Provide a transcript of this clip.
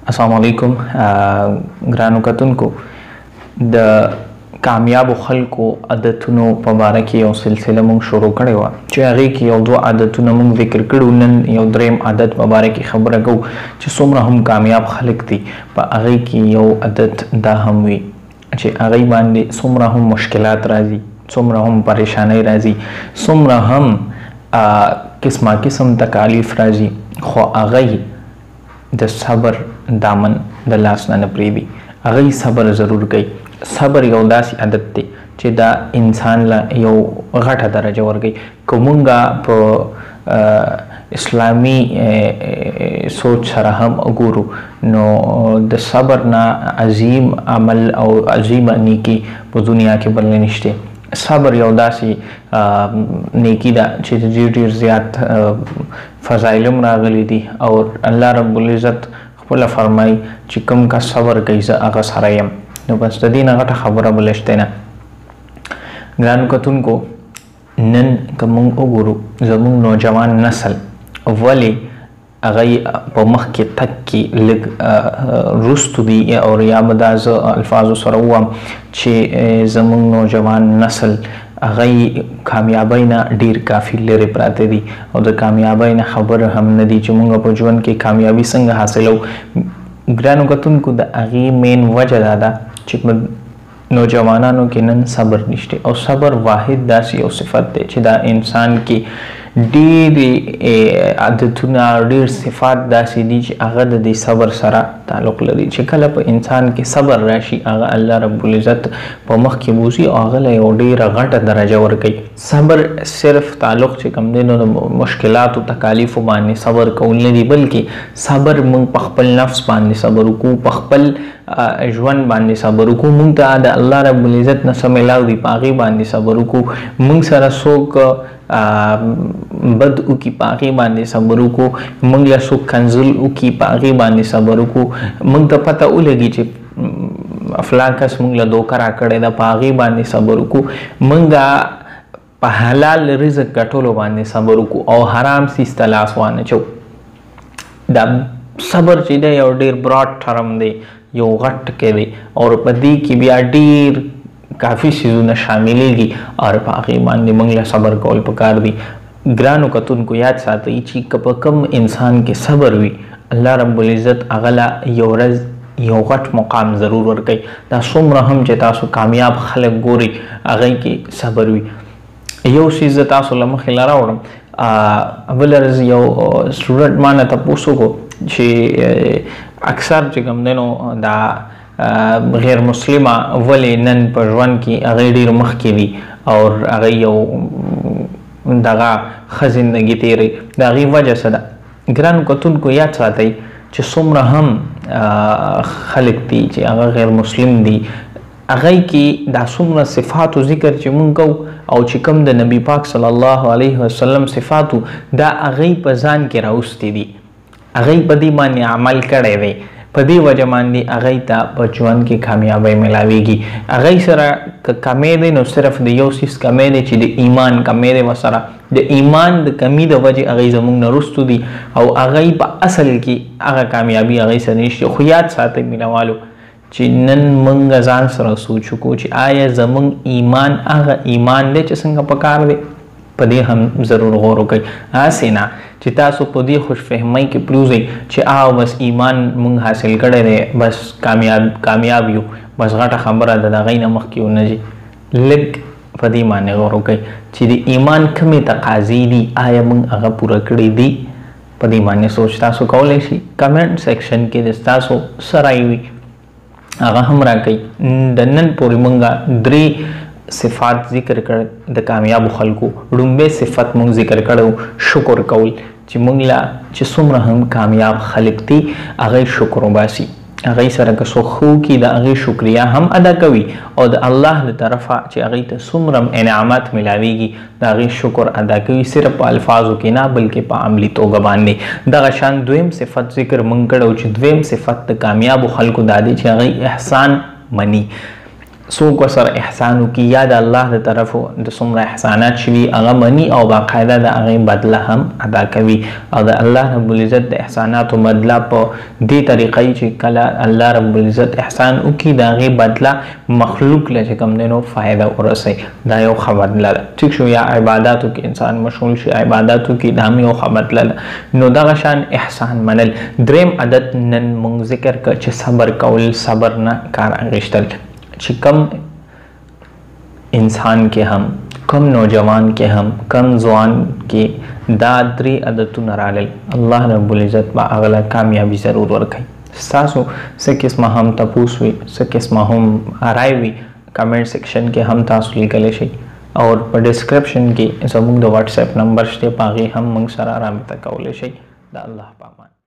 अस्सलाम वालेकुम ګرانو کتونکو د کامیابو خلکو عادتونو په باره کې یو سلسله مونږ شروع کړې وه چې هغې کې یو دوه عادتونه مونږ ذکر کړو. نن یو دریم عادت په باره کې خبره کوو چې څومره هم کامیاب خلک دي په هغې کې یو عادت دا هم وي چې هغې باندې څومره هم مشکلات راځي، څومره هم پریشانۍ راځي، څومره هم قسمه قسم تکالیف راځي، خو هغې د صبر دامن د لاس نه پرېږدي. هغې صبر ضرور کوي. صبر یو داسې عادت دی چې دا انسان له یو غټه درجه ورکوي. که مونږ په اسلامي سوچ سره هم وګورو نو د صبر نه عظیم عمل او عظیمه نیکي په دنیا کې بل نشته. صبر یو داسې نیکی ده چې ډېر زیات فضایل هم راغلي دي او الله رب العزت خپله فرمایي چې کوم کس صبر کوي زه هغه سره یم. نو بس د دې نه غټه خبره بله شته نه. ګرانو کتونکو نن که موږ وګورو زموږ نوجوان نسل ولې هغې په مخکې تګ کې لږ وروستو دي او یا به دا زه الفاظو سره ووایم چې زموږ نوجوان نسل هغې کامیابۍ نه ډېر کافي لرې پراته دي او د کامیابۍ نه خبر هم نه دي چې موږ په ژوند کې کامیابي څنګه حاصلو. ګرانو کتونکو د هغې مین وجه دا ده چې نوجوانانو کې نن صبر نشته او صبر واحد داسې یو صفت دی چې دا انسان کې ډېرې عادتونه ډېر صفات داسې دي چې هغه د دې صبر سره تعلق لري. چې کله په انسان کې صبر راشي هغه الله رب العزت په مخ کې بوځي او هغه له یو ډېره غټه درجه ورکوي. صبر صرف تعلق چې کوم دی نو د مشکلاتو تکالیفو باندې صبر کول نه دي بلکې صبر موږ په خپل نفس باندې صبر وکړو، په خپل ژوند باندې صبر وکړو. موږ ته د الله رب العزت نه څه میلاو دي په هغې باندې صبر وکړو. موږ سره څوک بد وکړي په هغې باندې صبر وکړو. موږ له څوک کنځل وکړي په هغې باندې صبر وکړو. موږ ته پته ولګي چې فلان کس موږ له دوکه راکړې ده په هغې باندې صبر وکړو. موږ په حلال رزق ګټلو باندې صبر وکړو او حرام څیز ته لاس وانهچو. دا صبر چې دی یو ډېر براډ ټرم دی، یو غټ ټکی دی او په دې کې بیا ډېر کافی څیزونه شاملیږي او په هغې باندې موږ له صبر کول پکار دي. ګرانو کتونکو یاد ساتئ چې که په کوم انسان کې صبر وي الله رب العزت هغه له یو ورځ یو غټ مقام ضرور ورکوي. دا څومره هم چې تاسو کامیاب خلک ګورئ هغې کې صبر وي. یو څیز زه تاسو له مخې له راوړم. بله ورځ یو سټوډنټ ما نه تپوس وکړو چې اکثر چې کوم دی نو دا غیر مسلمه ولې نن په ژوند کې هغې ډېر مخکې دي او هغې یو دغه ښه زندګي تېروي. د هغې وجه څه ده؟ ګرانو کتونکو یاد ساتئ چې څومره هم خلک دي چې هغه غیر مسلم دي هغې کې دا څومره صفاتو ذکر چې مونږ کوو او چې کوم د نبي پاک صلی الله علیه وسلم صفاتو دا هغې په ځان کې راوستي دي، هغې په دې باندې عمل کړی دی، په دې وجه باندې هغې ته په ژوند کې کامیابۍ میلاویږي. هغې سره که کمی دی نو صرف د یو څیز کمی دی چې د ایمان کمی دی ورسره. د ایمان د کمی د وجې هغې زموږ نه وروستو دي او هغې په اصل کې هغه کامیابي هغې سره نشته. خو یاد ساتئ مینوالو چې نن موږ ځان سره سوچ وکړو چې آیا زموږ ایمان هغه ایمان دی چې څنګه پکار دی؟ په دې هم ضرور غور وکړئ. هسې نه چې تاسو په دې خوش فهمۍ کې پروزئ چې بس ایمان موږ حاصل کړی دی بس کامیاب یو، بس غټه خبره ده د هغې نه مخکې ونه ځي. لږ په دې باندې غور وکړئ چې د ایمان کومې تقاضې دي آیا موږ هغه پوره کړی دي؟ په دې باندې سوچ تاسو کولی شئ. کمنټ سیکشن کې د ستاسو څه رایې وي هغه هم راکئ. د نن پورې موږ 3 صفات ذکر کړ د کامیابو خلکو. لومبی صفت موږ ذکر کړو شکر کول چې موږ لا چې څومره هم کامیاب خلک دي هغې شکر وباسي، هغې سره که څوک ښه وکړي د هغې شکریه هم ادا کوي او د الله د طرفه چې هغې ته څومره انعامات میلاویږي د هغې شکر ادا کوي، صرف په الفاظو کې نه بلکې په عملي توګه باندې. دغه شان دویم صفت ذکر موږ کړو چې دویم صفت د کامیابو خلکو دا دی چې هغې احسان مني. څوک ورسره احسان وکړي یا د الله د طرفو د څومره احسانات شوي هغه مني او باقاعده د هغې بدله هم ادا کوي او د الله رب العزت د احساناتو بدله په دې طریقه چې کله الله رب العزت احسان وکړي د هغې بدله مخلوق له چې کوم دی نو فایده ورسوي دا یو ښه بدله ده. ټیک شو. یا عباداتو کې انسان مشغول شي عباداتو کې دا هم یو ښه بدله ده. نو دغه شان احسان منل. دریم عادت نن موږ ذکر کړ چې صبر کول، صبر نه کار اخیستل. چې کم انسان کې هم، کم نوجوان کې هم، کم ځوان کې دا درې عادتونه رالل، الله رب العزت به هغه له کامیابي ضرور ورکوي. ستاسو څه قسمه هم تپوس وي، څه قسمه هم رای وي، کمنټ سیکشن کې هم تاسو لیکلی شئ او په ډسکرپشن کې زموږ د واتس اپ نمبر شته، په هغې هم موږ سره رابطه کولی شئ. د الله په امان.